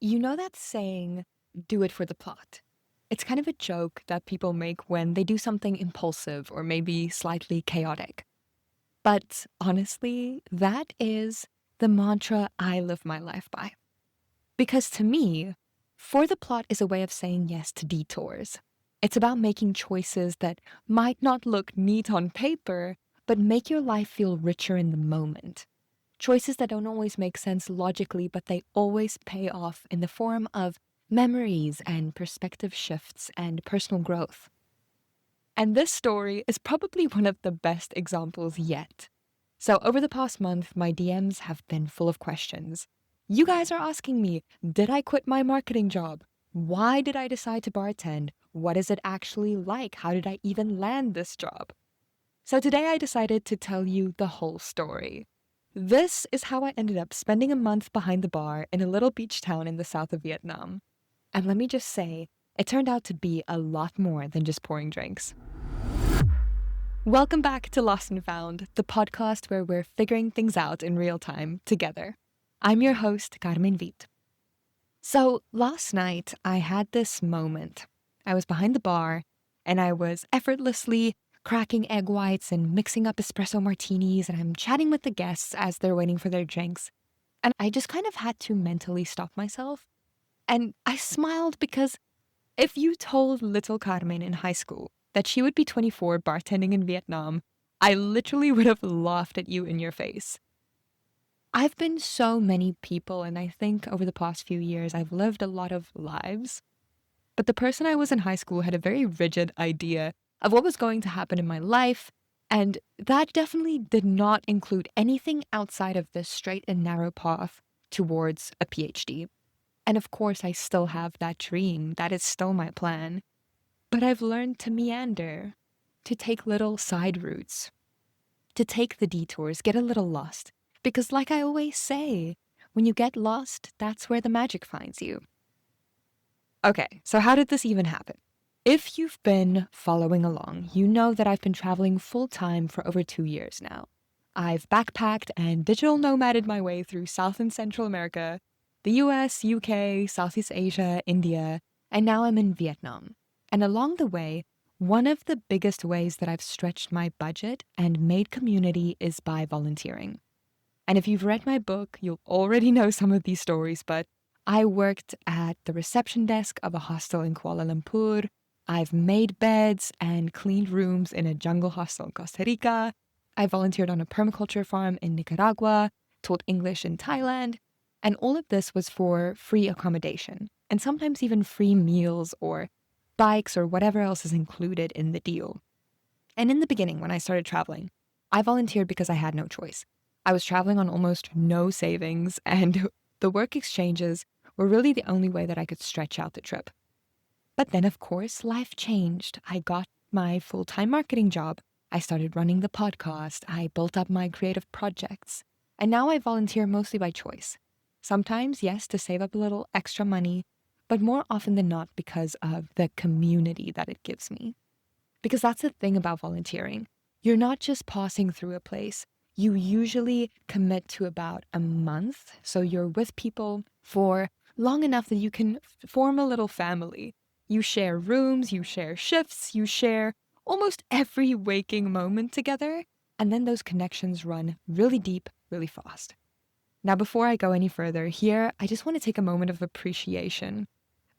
You know that saying, do it for the plot? It's kind of a joke that people make when they do something impulsive or maybe slightly chaotic. But honestly, that is the mantra I live my life by. Because to me, for the plot is a way of saying yes to detours. It's about making choices that might not look neat on paper, but make your life feel richer in the moment. Choices that don't always make sense logically, but they always pay off in the form of memories and perspective shifts and personal growth. And this story is probably one of the best examples yet. So, over the past month, my DMs have been full of questions. You guys are asking me, did I quit my marketing job? Why did I decide to bartend? What is it actually like? How did I even land this job? So, today I decided to tell you the whole story. This is how I ended up spending a month behind the bar in a little beach town in the south of Vietnam. And let me just say, it turned out to be a lot more than just pouring drinks. Welcome back to Lost and Found, the podcast where we're figuring things out in real time together. I'm your host, Carmen Vit. So last night, I had this moment. I was behind the bar, and I was effortlessly cracking egg whites and mixing up espresso martinis, and I'm chatting with the guests as they're waiting for their drinks. And I just kind of had to mentally stop myself. And I smiled because if you told little Carmen in high school that she would be 24 bartending in Vietnam, I literally would have laughed at you in your face. I've been so many people, and I think over the past few years, I've lived a lot of lives. But the person I was in high school had a very rigid idea of what was going to happen in my life, and that definitely did not include anything outside of this straight and narrow path towards a PhD. And of course, I still have that dream. That is still my plan. But I've learned to meander, to take little side routes, to take the detours, get a little lost. Because like I always say, when you get lost, that's where the magic finds you. Okay, so how did this even happen? If you've been following along, you know that I've been traveling full-time for over 2 years now. I've backpacked and digital nomaded my way through South and Central America, the US, UK, Southeast Asia, India, and now I'm in Vietnam. And along the way, one of the biggest ways that I've stretched my budget and made community is by volunteering. And if you've read my book, you'll already know some of these stories, but I worked at the reception desk of a hostel in Kuala Lumpur. I've made beds and cleaned rooms in a jungle hostel in Costa Rica. I volunteered on a permaculture farm in Nicaragua, taught English in Thailand, and all of this was for free accommodation, and sometimes even free meals or bikes or whatever else is included in the deal. And in the beginning, when I started traveling, I volunteered because I had no choice. I was traveling on almost no savings, and the work exchanges were really the only way that I could stretch out the trip. But then, of course, life changed. I got my full-time marketing job. I started running the podcast. I built up my creative projects. And now I volunteer mostly by choice. Sometimes, yes, to save up a little extra money, but more often than not because of the community that it gives me. Because that's the thing about volunteering. You're not just passing through a place. You usually commit to about a month. So you're with people for long enough that you can form a little family. You share rooms, you share shifts, you share almost every waking moment together. And then those connections run really deep, really fast. Now, before I go any further here, I just want to take a moment of appreciation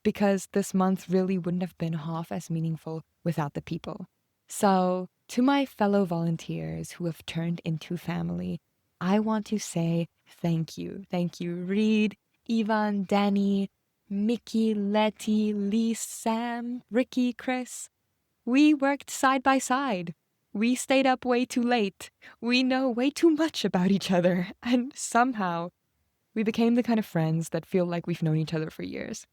because this month really wouldn't have been half as meaningful without the people. So, to my fellow volunteers who have turned into family, I want to say thank you. Thank you, Reed, Ivan, Danny, Mickey, Letty, Lee, Sam, Ricky, Chris. We worked side by side. We stayed up way too late. We know way too much about each other. And somehow, we became the kind of friends that feel like we've known each other for years.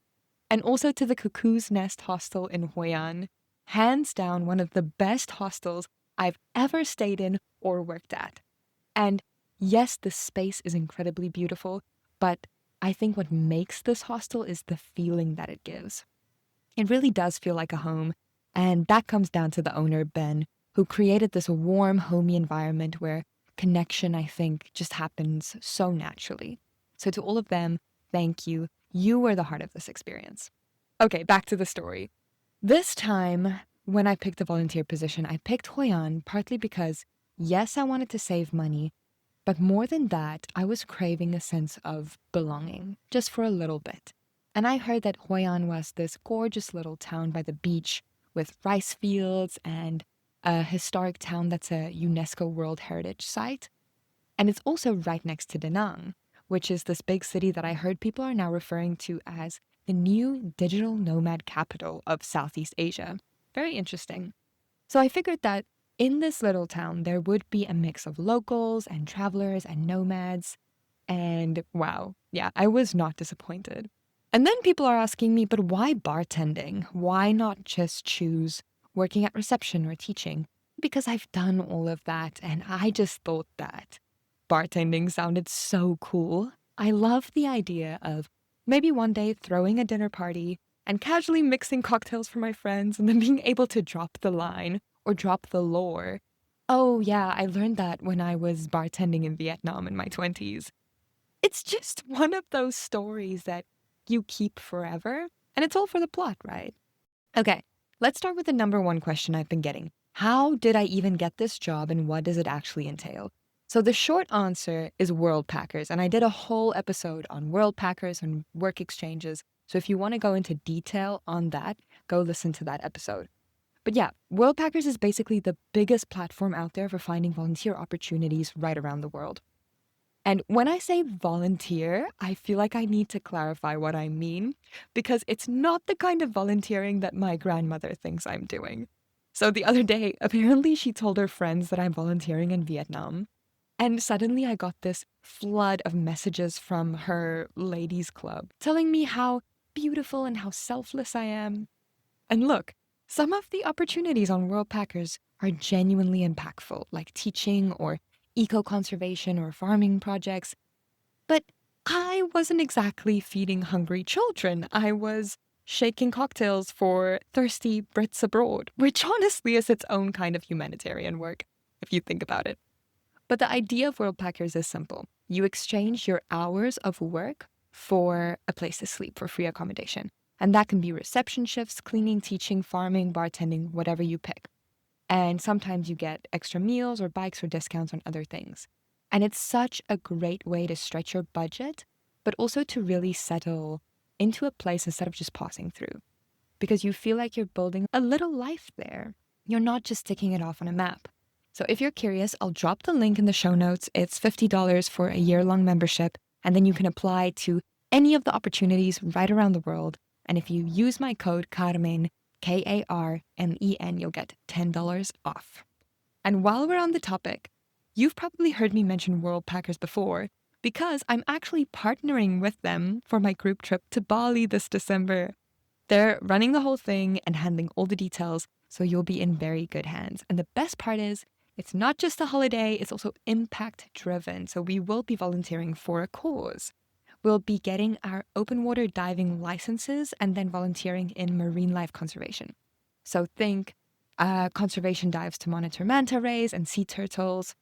And also to the Cuckoo's Nest Hostel in Hoi An, hands down one of the best hostels I've ever stayed in or worked at. And yes, the space is incredibly beautiful, but I think what makes this hostel is the feeling that it gives. It really does feel like a home, and that comes down to the owner, Ben, who created this warm, homey environment where connection, I think, just happens so naturally. So to all of them, thank you. You were the heart of this experience. Okay, back to the story. This time, when I picked the volunteer position, I picked Hoi An partly because, yes, I wanted to save money, but more than that, I was craving a sense of belonging, just for a little bit. And I heard that Hoi An was this gorgeous little town by the beach with rice fields and a historic town that's a UNESCO World Heritage Site. And it's also right next to Da Nang, which is this big city that I heard people are now referring to as the new digital nomad capital of Southeast Asia. Very interesting. So I figured that in this little town, there would be a mix of locals and travelers and nomads. And wow, yeah, I was not disappointed. And then people are asking me, but why bartending? Why not just choose working at reception or teaching? Because I've done all of that, and I just thought that bartending sounded so cool. I love the idea of maybe one day throwing a dinner party and casually mixing cocktails for my friends and then being able to drop the line or drop the lore. Oh, yeah, I learned that when I was bartending in Vietnam in my 20s. It's just one of those stories that you keep forever, and it's all for the plot, right? Okay, let's start with the number one question I've been getting. How did I even get this job and what does it actually entail? So the short answer is World Packers, and I did a whole episode on World Packers and work exchanges. So if you want to go into detail on that, go listen to that episode. But yeah, World Packers is basically the biggest platform out there for finding volunteer opportunities right around the world. And when I say volunteer, I feel like I need to clarify what I mean, because it's not the kind of volunteering that my grandmother thinks I'm doing. So the other day, apparently she told her friends that I'm volunteering in Vietnam. And suddenly I got this flood of messages from her ladies' club telling me how beautiful and how selfless I am. And look, some of the opportunities on World Packers are genuinely impactful, like teaching or eco-conservation or farming projects. But I wasn't exactly feeding hungry children. I was shaking cocktails for thirsty Brits abroad, which honestly is its own kind of humanitarian work, if you think about it. But the idea of World Packers is simple. You exchange your hours of work for a place to sleep, for free accommodation. And that can be reception shifts, cleaning, teaching, farming, bartending, whatever you pick. And sometimes you get extra meals or bikes or discounts on other things. And it's such a great way to stretch your budget, but also to really settle into a place instead of just passing through. Because you feel like you're building a little life there. You're not just ticking it off on a map. So if you're curious, I'll drop the link in the show notes. It's $50 for a year-long membership, and then you can apply to any of the opportunities right around the world. And if you use my code Carmen, Karmen, you'll get $10 off. And while we're on the topic, you've probably heard me mention World Packers before because I'm actually partnering with them for my group trip to Bali this December. They're running the whole thing and handling all the details, so you'll be in very good hands. And the best part is, it's not just a holiday, it's also impact driven. So we will be volunteering for a cause. We'll be getting our open water diving licenses and then volunteering in marine life conservation. So think conservation dives to monitor manta rays and sea turtles.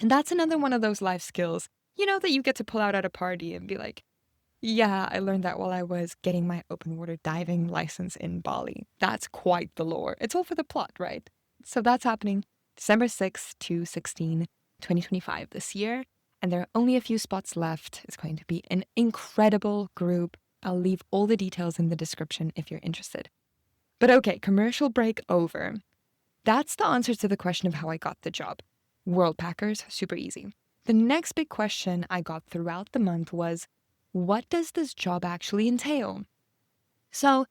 And that's another one of those life skills, that you get to pull out at a party and be like, yeah, I learned that while I was getting my open water diving license in Bali. That's quite the lore. It's all for the plot, right? So that's happening December 6th to 16, 2025 this year. And there are only a few spots left. It's going to be an incredible group. I'll leave all the details in the description if you're interested. But okay, commercial break over. That's the answer to the question of how I got the job. World Packers, super easy. The next big question I got throughout the month was, what does this job actually entail? So,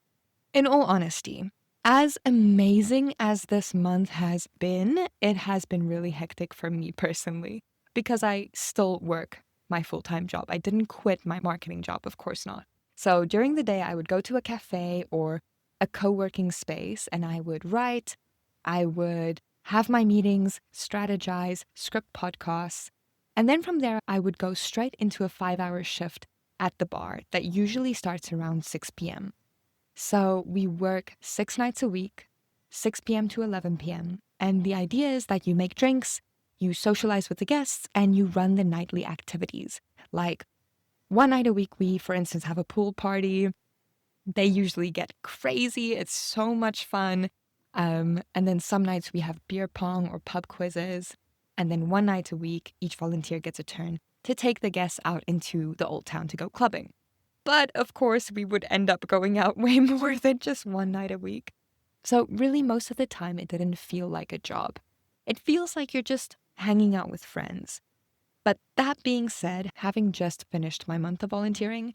in all honesty, as amazing as this month has been, it has been really hectic for me personally because I still work my full-time job. I didn't quit my marketing job, of course not. So during the day, I would go to a cafe or a co-working space and I would write, I would have my meetings, strategize, script podcasts, and then from there, I would go straight into a 5-hour shift at the bar that usually starts around 6 p.m. So we work 6 nights a week, 6 p.m. to 11 p.m. And the idea is that you make drinks, you socialize with the guests, and you run the nightly activities like One night a week, we, for instance, have a pool party. They usually get crazy. It's so much fun. And then some nights we have beer pong or pub quizzes. And then one night a week, each volunteer gets a turn to take the guests out into the old town to go clubbing. But of course, we would end up going out way more than just one night a week. So really, most of the time, it didn't feel like a job. It feels like you're just hanging out with friends. But that being said, having just finished my month of volunteering,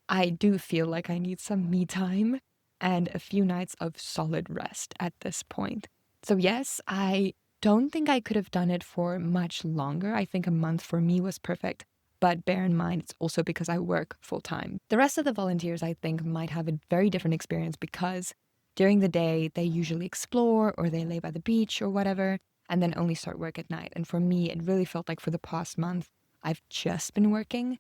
I do feel like I need some me time and a few nights of solid rest at this point. So yes, I don't think I could have done it for much longer. I think a month for me was perfect. But bear in mind, it's also because I work full time. The rest of the volunteers, I think, might have a very different experience because during the day, they usually explore or they lay by the beach or whatever, and then only start work at night. And for me, it really felt like for the past month, I've just been working,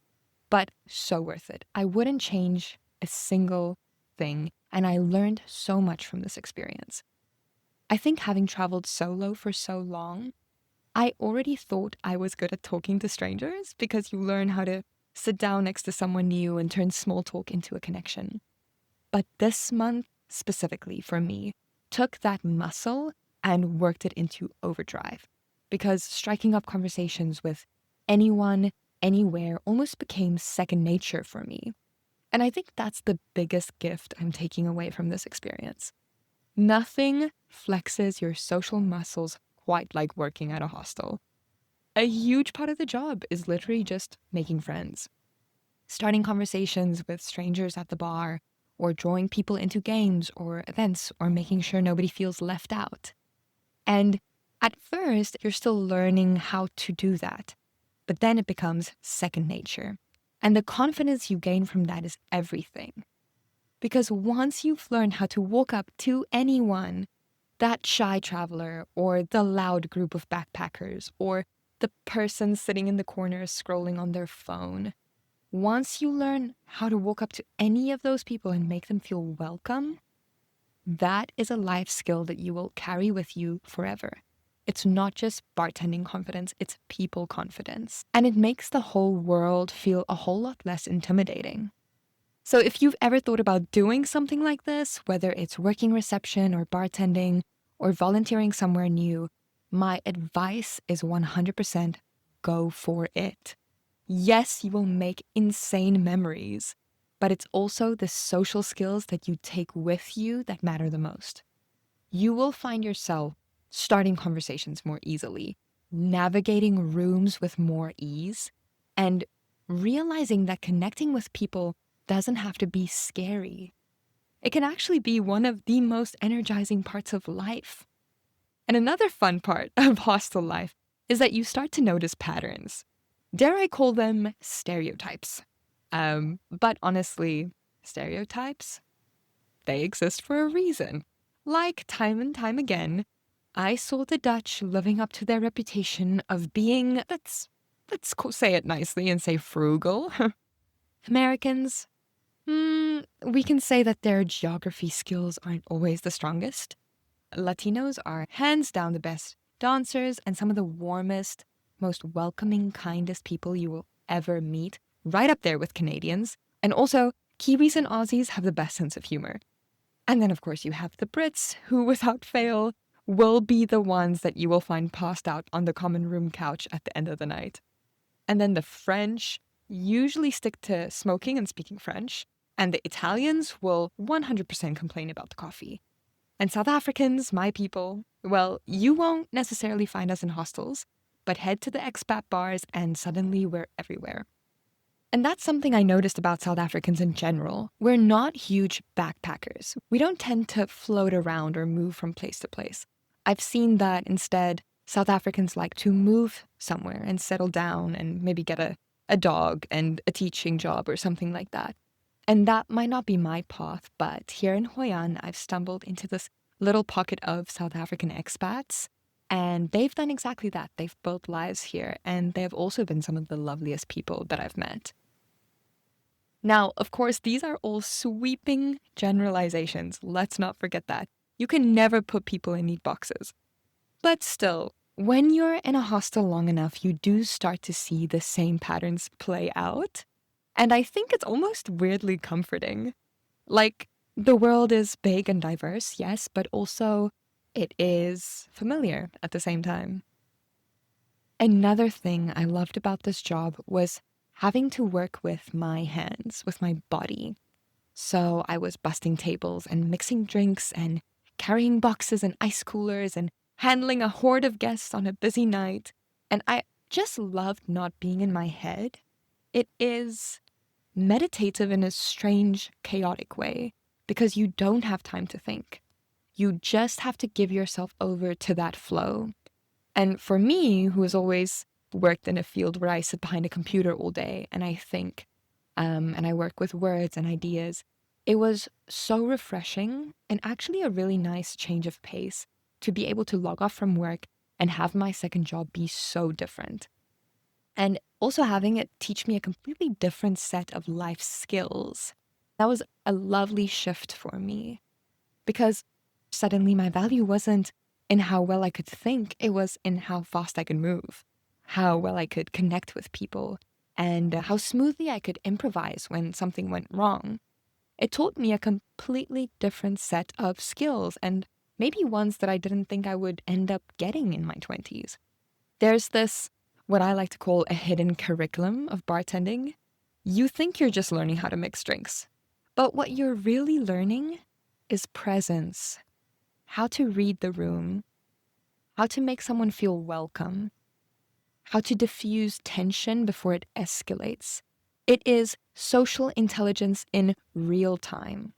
but so worth it. I wouldn't change a single thing, and I learned so much from this experience. I think having traveled solo for so long, I already thought I was good at talking to strangers because you learn how to sit down next to someone new and turn small talk into a connection. But this month, specifically for me, took that muscle and worked it into overdrive because striking up conversations with anyone, anywhere almost became second nature for me. And I think that's the biggest gift I'm taking away from this experience. Nothing flexes your social muscles quite like working at a hostel. A huge part of the job is literally just making friends, starting conversations with strangers at the bar, or drawing people into games or events, or making sure nobody feels left out. And at first, you're still learning how to do that, but then it becomes second nature. And the confidence you gain from that is everything. Because once you've learned how to walk up to anyone, that shy traveler or the loud group of backpackers or the person sitting in the corner scrolling on their phone, once you learn how to walk up to any of those people and make them feel welcome, that is a life skill that you will carry with you forever. It's not just bartending confidence, it's people confidence. And it makes the whole world feel a whole lot less intimidating. So if you've ever thought about doing something like this, whether it's working reception or bartending or volunteering somewhere new, my advice is 100% go for it. Yes, you will make insane memories, but it's also the social skills that you take with you that matter the most. You will find yourself starting conversations more easily, navigating rooms with more ease, and realizing that connecting with people doesn't have to be scary. It can actually be one of the most energizing parts of life. And another fun part of hostel life is that you start to notice patterns. Dare I call them stereotypes? But honestly, stereotypes, they exist for a reason. Like time and time again, I saw the Dutch living up to their reputation of being, let's say it nicely and say frugal. Americans, we can say that their geography skills aren't always the strongest. Latinos are hands down the best dancers and some of the warmest, most welcoming, kindest people you will ever meet, right up there with Canadians. And also, Kiwis and Aussies have the best sense of humor. And then, of course, you have the Brits, who, without fail, will be the ones that you will find passed out on the common room couch at the end of the night. And then the French usually stick to smoking and speaking French, and the Italians will 100% complain about the coffee. And South Africans, my people, well, you won't necessarily find us in hostels, but head to the expat bars and suddenly we're everywhere. And that's something I noticed about South Africans in general. We're not huge backpackers. We don't tend to float around or move from place to place. I've seen that instead, South Africans like to move somewhere and settle down and maybe get a dog and a teaching job or something like that. And that might not be my path, but here in Hoi An, I've stumbled into this little pocket of South African expats, and they've done exactly that. They've built lives here, and they have also been some of the loveliest people that I've met. Now, of course, these are all sweeping generalizations. Let's not forget that. You can never put people in neat boxes. But still, when you're in a hostel long enough, you do start to see the same patterns play out. And I think it's almost weirdly comforting. Like, the world is big and diverse, yes, but also it is familiar at the same time. Another thing I loved about this job was having to work with my hands, with my body. So I was busting tables and mixing drinks and carrying boxes and ice coolers and handling a horde of guests on a busy night. And I just loved not being in my head. It is meditative in a strange, chaotic way because you don't have time to think. You just have to give yourself over to that flow. And for me, who has always worked in a field where I sit behind a computer all day and I think, and I work with words and ideas, it was so refreshing and actually a really nice change of pace to be able to log off from work and have my second job be so different. And also having it teach me a completely different set of life skills. That was a lovely shift for me because suddenly my value wasn't in how well I could think, it was in how fast I could move, how well I could connect with people, and how smoothly I could improvise when something went wrong. It taught me a completely different set of skills and maybe ones that I didn't think I would end up getting in my 20s. There's this, what I like to call a hidden curriculum of bartending. You think you're just learning how to mix drinks, but what you're really learning is presence, how to read the room, how to make someone feel welcome, how to diffuse tension before it escalates. It is social intelligence in real time.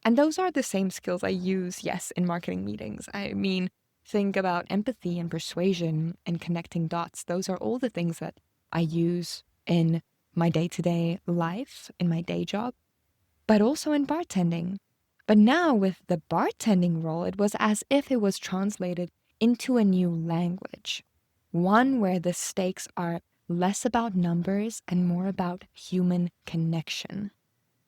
And those are the same skills I use, yes, in marketing meetings. I mean, think about empathy and persuasion and connecting dots. Those are all the things that I use in my day-to-day life, in my day job, but also in bartending. But now with the bartending role, it was as if it was translated into a new language, one where the stakes are less about numbers and more about human connection.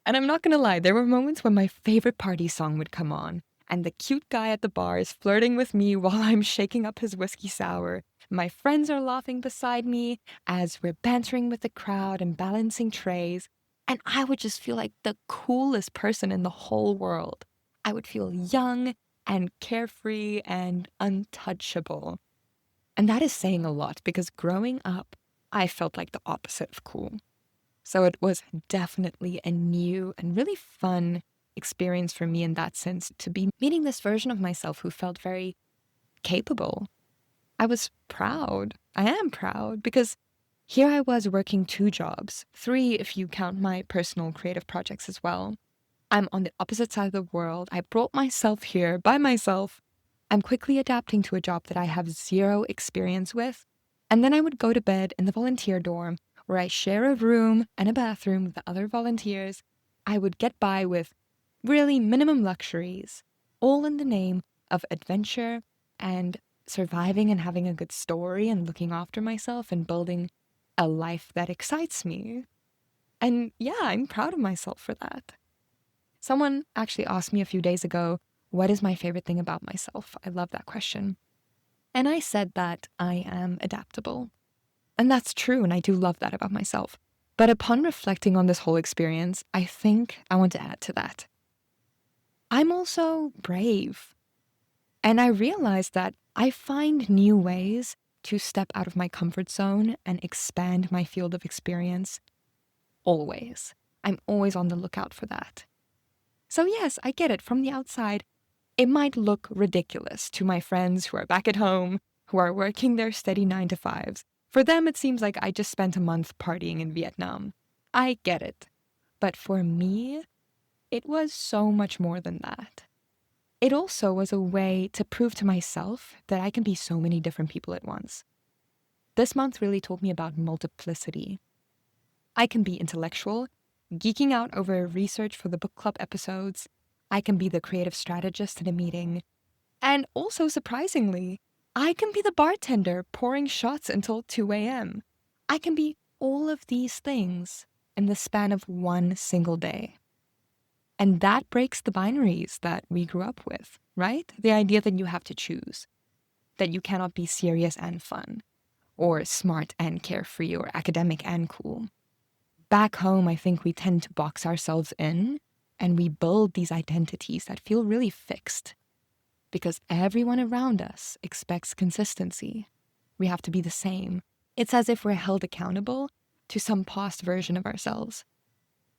And I'm not gonna lie, there were moments when my favorite party song would come on, and the cute guy at the bar is flirting with me while I'm shaking up his whiskey sour. My friends are laughing beside me as we're bantering with the crowd and balancing trays, and I would just feel like the coolest person in the whole world. I would feel young and carefree and untouchable. And that is saying a lot because growing up, I felt like the opposite of cool. So it was definitely a new and really fun experience for me in that sense to be meeting this version of myself who felt very capable. I was proud. I am proud because here I was working 2 jobs, 3 if you count my personal creative projects as well. I'm on the opposite side of the world. I brought myself here by myself. I'm quickly adapting to a job that I have 0 experience with. And then I would go to bed in the volunteer dorm where I share a room and a bathroom with the other volunteers. I would get by with really minimum luxuries, all in the name of adventure and surviving and having a good story and looking after myself and building a life that excites me. And yeah, I'm proud of myself for that. Someone actually asked me a few days ago, what is my favorite thing about myself? I love that question. And I said that I am adaptable. And that's true, and I do love that about myself. But upon reflecting on this whole experience, I think I want to add to that. I'm also brave. And I realized that I find new ways to step out of my comfort zone and expand my field of experience. Always. I'm always on the lookout for that. So yes, I get it. From the outside, it might look ridiculous to my friends who are back at home, who are working their steady 9 to 5s. For them, it seems like I just spent a month partying in Vietnam. I get it. But for me, it was so much more than that. It also was a way to prove to myself that I can be so many different people at once. This month really taught me about multiplicity. I can be intellectual, geeking out over research for the book club episodes. I can be the creative strategist at a meeting. And also, surprisingly, I can be the bartender pouring shots until 2 a.m. I can be all of these things in the span of one single day. And that breaks the binaries that we grew up with, right? The idea that you have to choose, that you cannot be serious and fun, or smart and carefree, or academic and cool. Back home, I think we tend to box ourselves in and we build these identities that feel really fixed because everyone around us expects consistency. We have to be the same. It's as if we're held accountable to some past version of ourselves.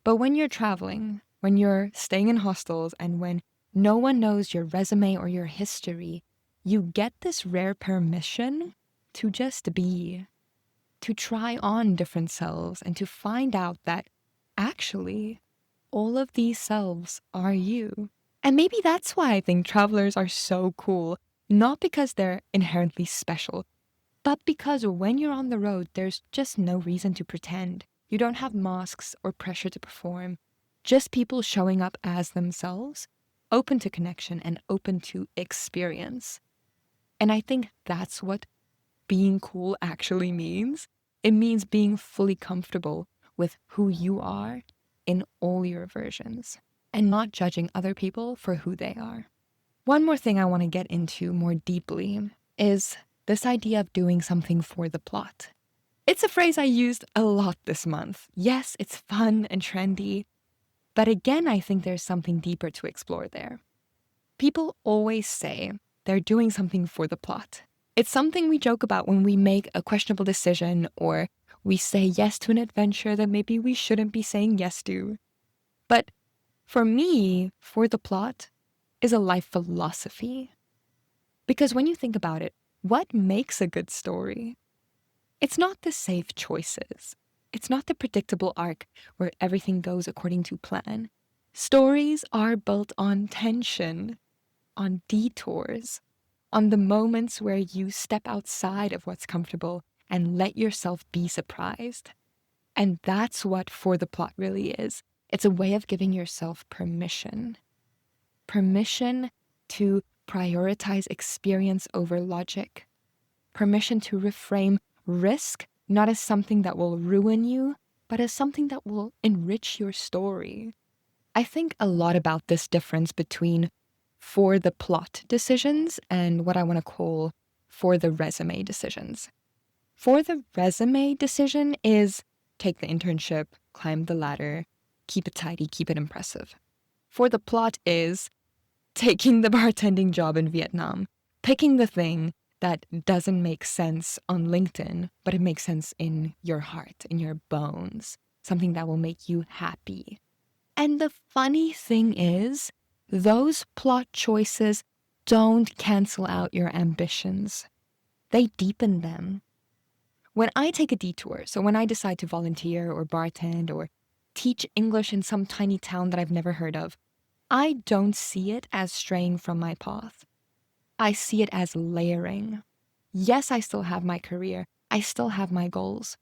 But when you're traveling, when you're staying in hostels, and when no one knows your resume or your history, you get this rare permission to just be, to try on different selves and to find out that actually all of these selves are you. And maybe that's why I think travelers are so cool, not because they're inherently special, but because when you're on the road, there's just no reason to pretend. You don't have masks or pressure to perform, just people showing up as themselves, open to connection and open to experience. And I think that's what being cool actually means. It means being fully comfortable with who you are in all your versions and not judging other people for who they are. One more thing I want to get into more deeply is this idea of doing something for the plot. It's a phrase I used a lot this month. Yes, it's fun and trendy, but again, I think there's something deeper to explore there. People always say they're doing something for the plot. It's something we joke about when we make a questionable decision or we say yes to an adventure that maybe we shouldn't be saying yes to. But for me, for the plot is a life philosophy. Because when you think about it, what makes a good story? It's not the safe choices. It's not the predictable arc where everything goes according to plan. Stories are built on tension, on detours, on the moments where you step outside of what's comfortable and let yourself be surprised. And that's what For the Plot really is. It's a way of giving yourself permission. Permission to prioritize experience over logic. Permission to reframe risk not as something that will ruin you, but as something that will enrich your story. I think a lot about this difference between for the plot decisions and what I want to call for the resume decisions. For the resume decision is take the internship, climb the ladder, keep it tidy, keep it impressive. For the plot is taking the bartending job in Vietnam, picking the thing that doesn't make sense on LinkedIn, but it makes sense in your heart, in your bones, something that will make you happy. And the funny thing is, those plot choices don't cancel out your ambitions. They deepen them. When I take a detour, so when I decide to volunteer or bartend or teach English in some tiny town that I've never heard of, I don't see it as straying from my path. I see it as layering. Yes, I still have my career. I still have my goals.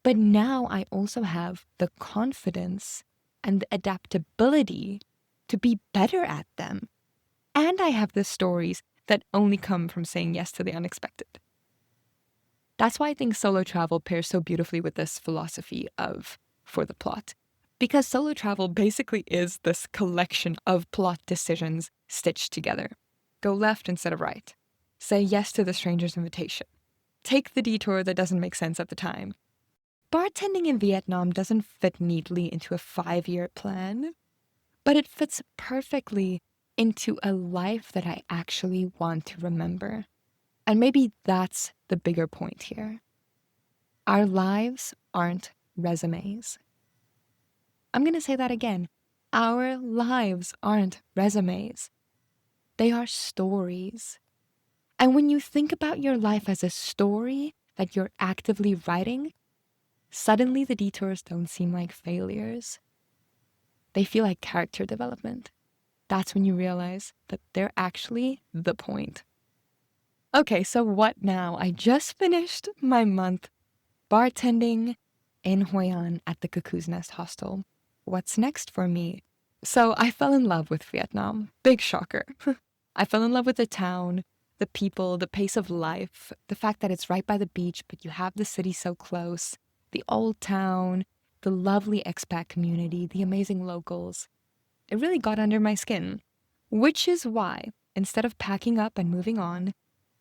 But now I also have the confidence and the adaptability to be better at them. And I have the stories that only come from saying yes to the unexpected. That's why I think solo travel pairs so beautifully with this philosophy of for the plot. Because solo travel basically is this collection of plot decisions stitched together. Go left instead of right. Say yes to the stranger's invitation. Take the detour that doesn't make sense at the time. Bartending in Vietnam doesn't fit neatly into a 5-year plan, but it fits perfectly into a life that I actually want to remember. And maybe that's the bigger point here. Our lives aren't resumes. I'm going to say that again. Our lives aren't resumes. They are stories. And when you think about your life as a story that you're actively writing, suddenly the detours don't seem like failures. They feel like character development. That's when you realize that they're actually the point. Okay, so what now? I just finished my month bartending in Hoi An at the Cuckoo's Nest Hostel. What's next for me? So I fell in love with Vietnam. Big shocker. I fell in love with the town, the people, the pace of life, the fact that it's right by the beach, but you have the city so close, the old town, the lovely expat community, the amazing locals. It really got under my skin, which is why, instead of packing up and moving on,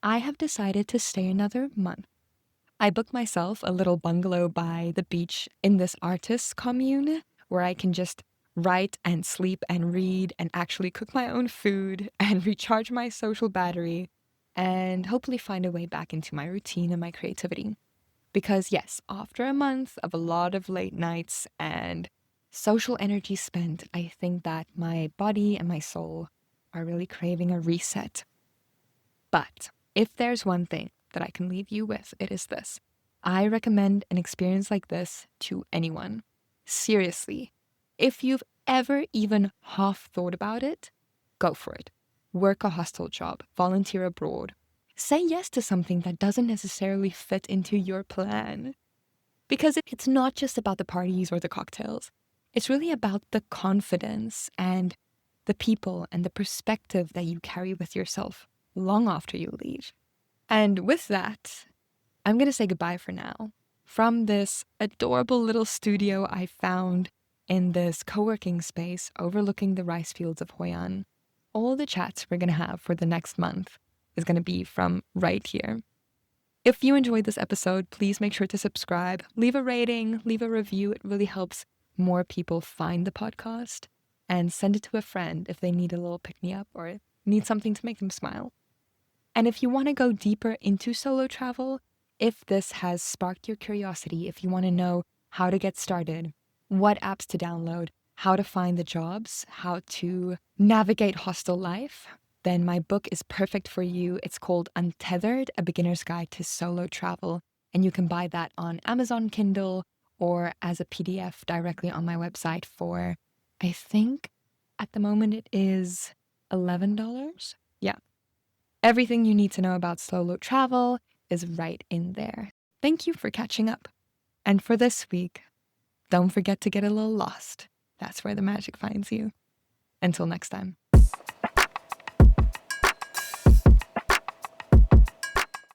I have decided to stay another month. I booked myself a little bungalow by the beach in this artist's commune where I can just write and sleep and read and actually cook my own food and recharge my social battery and hopefully find a way back into my routine and my creativity. Because, yes, after a month of a lot of late nights and social energy spent, I think that my body and my soul are really craving a reset. But if there's one thing that I can leave you with, it is this. I recommend an experience like this to anyone. Seriously. If you've ever even half thought about it, go for it. Work a hostel job, volunteer abroad. Say yes to something that doesn't necessarily fit into your plan. Because it's not just about the parties or the cocktails. It's really about the confidence and the people and the perspective that you carry with yourself long after you leave. And with that, I'm going to say goodbye for now. From this adorable little studio I found in this co-working space overlooking the rice fields of Hoi An, all the chats we're going to have for the next month is going to be from right here. If you enjoyed this episode, please make sure to subscribe, leave a rating, leave a review. It really helps more people find the podcast, and send it to a friend if they need a little pick-me-up or need something to make them smile. And if you want to go deeper into solo travel, if this has sparked your curiosity, if you want to know how to get started, what apps to download, how to find the jobs, how to navigate hostel life, then my book is perfect for you. It's called Untethered, A Beginner's Guide to Solo Travel. And you can buy that on Amazon Kindle or as a PDF directly on my website for, I think at the moment it is $11. Yeah. Everything you need to know about solo travel is right in there. Thank you for catching up. And for this week, don't forget to get a little lost. That's where the magic finds you. Until next time.